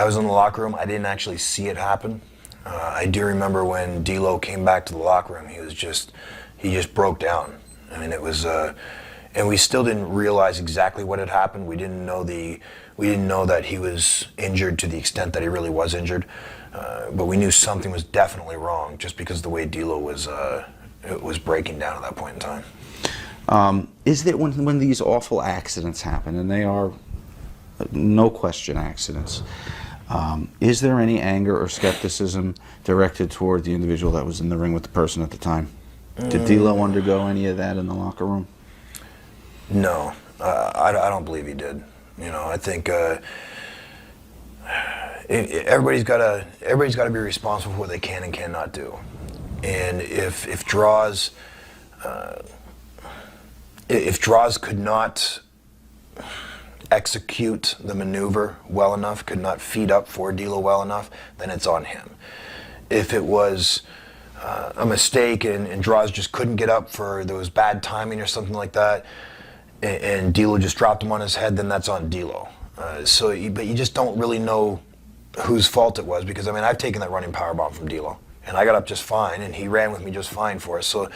I was in the locker room. I didn't actually see it happen. I do remember when D'Lo came back to the locker room, he just broke down. I mean, it was, and we still didn't realize exactly what had happened. We didn't know that he was injured to the extent that he really was injured, but we knew something was definitely wrong just because of the way D'Lo was breaking down at that point in time. Is there, when these awful accidents happen, and they are no question accidents, is there any anger or skepticism directed toward the individual that was in the ring with the person at the time? Did D'Lo undergo any of that in the locker room? No, I don't believe he did. You know, I think everybody's got to be responsible for what they can and cannot do. And if Droz could not execute the maneuver well enough, could not feed up for D'Lo well enough, then it's on him. If it was a mistake and Droz just couldn't get up for there was bad timing or something like that, and D'Lo just dropped him on his head, then that's on D'Lo. But you just don't really know whose fault it was, because I mean, I've taken that running powerbomb from D'Lo, and I got up just fine, and he ran with me just fine for us. So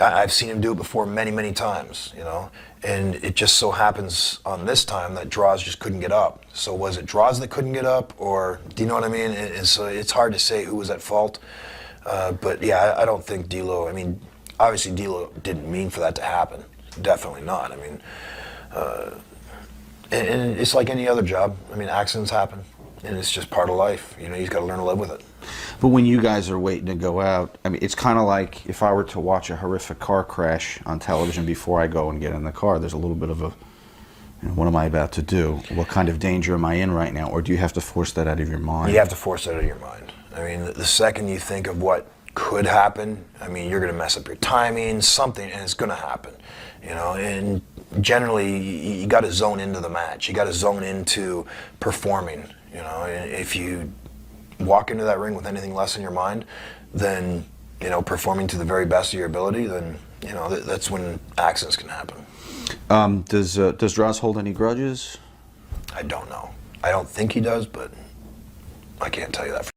I've seen him do it before many, many times, you know, and it just so happens on this time that Droz just couldn't get up. So was it Droz that couldn't get up, or do you know what I mean? And so it's hard to say who was at fault. But yeah, I don't think D'Lo, I mean, obviously D'Lo didn't mean for that to happen. Definitely not. I mean, and it's like any other job. I mean, accidents happen, and it's just part of life. You know, you've got to learn to live with it. But when you guys are waiting to go out, I mean, it's kind of like if I were to watch a horrific car crash on television before I go and get in the car, there's a little bit of a, you know, what am I about to do? What kind of danger am I in right now? Or do you have to force that out of your mind? You have to force that out of your mind. I mean, the second you think of what could happen, I mean, you're going to mess up your timing, something, and it's going to happen. You know, and generally, you got to zone into the match. You got to zone into performing. You know, and if you walk into that ring with anything less in your mind than, you know, performing to the very best of your ability, then, you know, that's when accidents can happen. Does Droz hold any grudges? I don't know. I don't think he does, but I can't tell you that for